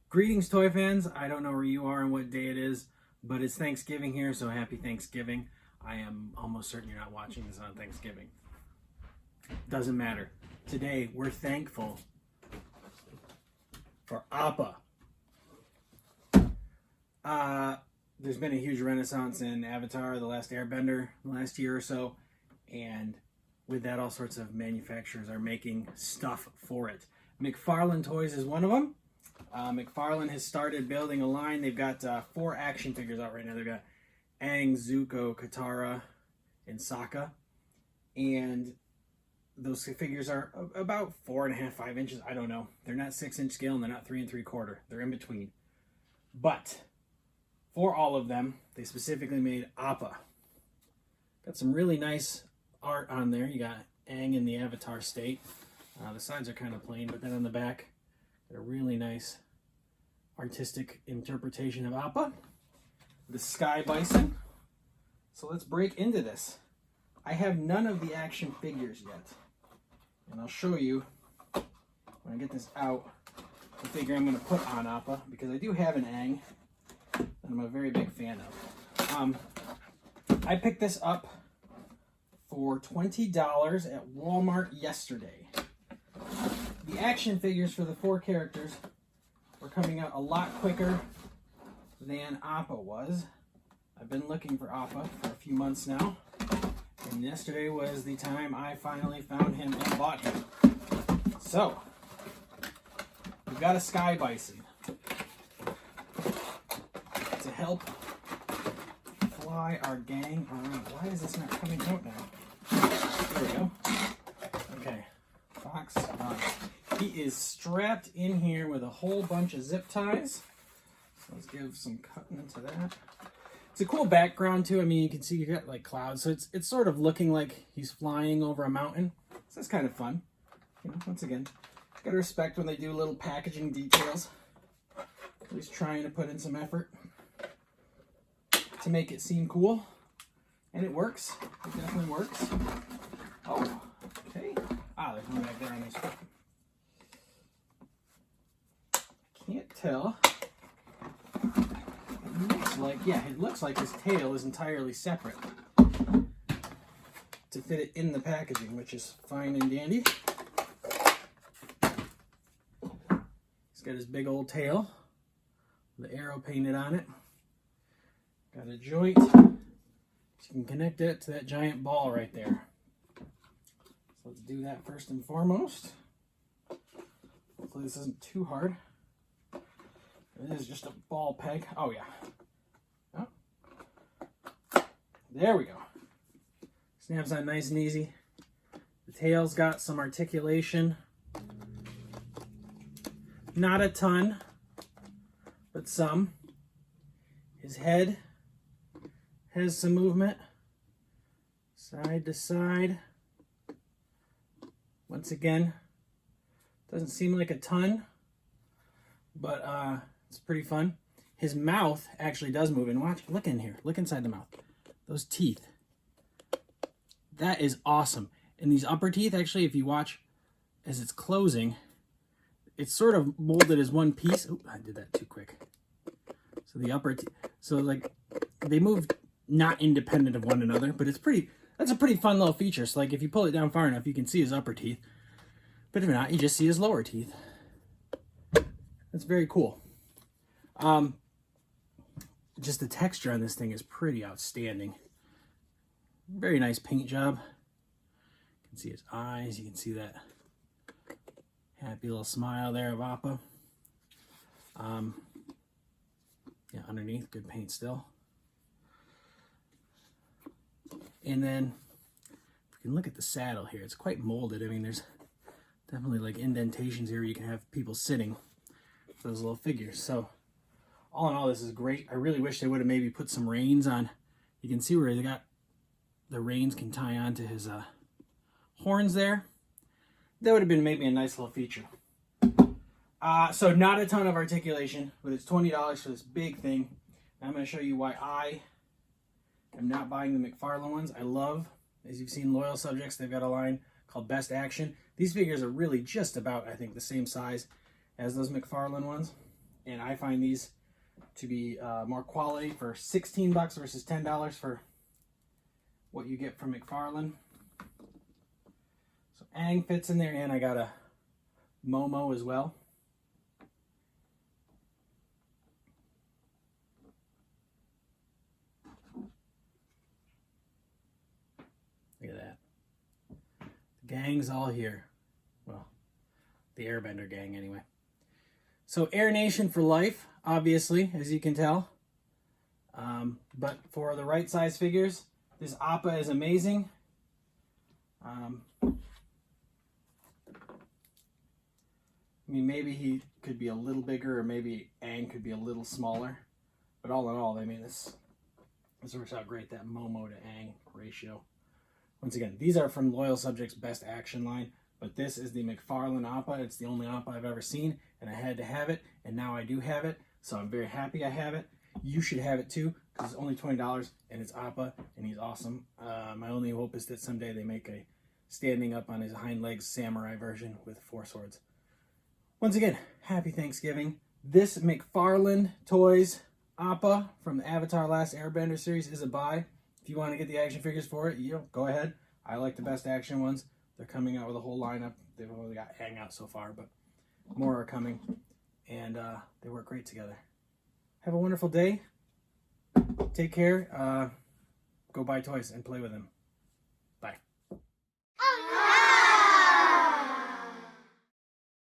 Greetings, toy fans. I don't know where you are and what day it is, but it's Thanksgiving here, so happy Thanksgiving. I am almost certain you're not watching this on Thanksgiving. Doesn't matter. Today, we're thankful for Appa. There's been a huge renaissance in Avatar, The Last Airbender, the last year or so, and with that, all sorts of manufacturers are making stuff for it. McFarlane Toys is one of them. McFarlane has started building a line. They've got 4 action figures out right now. They've got Aang, Zuko, Katara, and Sokka. And those figures are about 4.5, 5 inches. I don't know. They're not 6-inch scale and they're not 3 3/4. They're in between. But for all of them, they specifically made Appa. Got some really nice art on there. You got Aang in the Avatar state. The sides are kind of plain, but then on the back, a really nice artistic interpretation of Appa, the Sky Bison. So let's break into this. I have none of the action figures yet, and I'll show you when I get this out the figure I'm going to put on Appa, because I do have an Aang that I'm a very big fan of. I picked this up for $20 at Walmart yesterday. The action figures for the 4 characters were coming out a lot quicker than Appa was. I've been looking for Appa for a few months now, and yesterday was the time I finally found him and bought him. So, we've got a Sky Bison to help fly our gang around. Why is this not coming out now? There we go. Okay, box on. He is strapped in here with a whole bunch of zip ties. So let's give some cutting into that. It's a cool background too. I mean, you can see you got like clouds, so it's sort of looking like he's flying over a mountain. So that's kind of fun. You know, once again, gotta respect when they do little packaging details. At least trying to put in some effort to make it seem cool, and it works. It definitely works. Oh, okay. There's one back there on this one. Can't tell. It looks like his tail is entirely separate to fit it in the packaging, which is fine and dandy. He's got his big old tail, the arrow painted on it. Got a joint, so you can connect it to that giant ball right there. So let's do that first and foremost. Hopefully this isn't too hard. It is just a ball peg. Oh yeah. Oh. There we go. Snaps on nice and easy. The tail's got some articulation. Not a ton, but some. His head has some movement. Side to side. Once again, doesn't seem like a ton, but it's pretty fun. His mouth actually does move, and watch, look in here, look inside the mouth. Those teeth, that is awesome. And these upper teeth, actually, if you watch as it's closing, it's sort of molded as one piece. Oh, I did that too quick. So the upper teeth, so like they move not independent of one another, but that's a pretty fun little feature. So like if you pull it down far enough, you can see his upper teeth, but if not, you just see his lower teeth. That's very cool. Just the texture on this thing is pretty outstanding. Very nice paint job. You can see his eyes. You can see that happy little smile there of Appa. Yeah, underneath, good paint still. And then, if you can look at the saddle here, it's quite molded. I mean, there's definitely like indentations here where you can have people sitting for those little figures. So, all in all, this is great. I really wish they would have maybe put some reins on. You can see where they got the reins can tie onto his horns there. That would have been maybe a nice little feature. So not a ton of articulation, but it's $20 for this big thing. And I'm going to show you why I am not buying the McFarlane ones. I love, as you've seen, loyal subjects. They've got a line called Best Action. These figures are really just about, I think, the same size as those McFarlane ones. And I find these to be more quality for $16 versus $10 for what you get from McFarlane. So Aang fits in there, and I got a Momo as well. Look at that. The gang's all here. Well, the Airbender gang anyway. So Air Nation for life, obviously, as you can tell. But for the right size figures, this Appa is amazing. I mean, maybe he could be a little bigger, or maybe Aang could be a little smaller. But all in all, I mean, this works out great, that Momo to Aang ratio. Once again, these are from Loyal Subject's Best Action line, but this is the McFarlane Appa. It's the only Appa I've ever seen, and I had to have it, and now I do have it, so I'm very happy I have it. You should have it too, because it's only $20, and it's Appa, and he's awesome. My only hope is that someday they make a standing up on his hind legs samurai version with 4 swords. Once again, happy Thanksgiving. This McFarlane Toys Appa from the Avatar Last Airbender series is a buy. If you want to get the action figures for it, go ahead. I like the Best Action ones. They're coming out with a whole lineup. They've only got Aang out so far, but more are coming. And they work great together. Have a wonderful day. Take care. Go buy toys and play with them.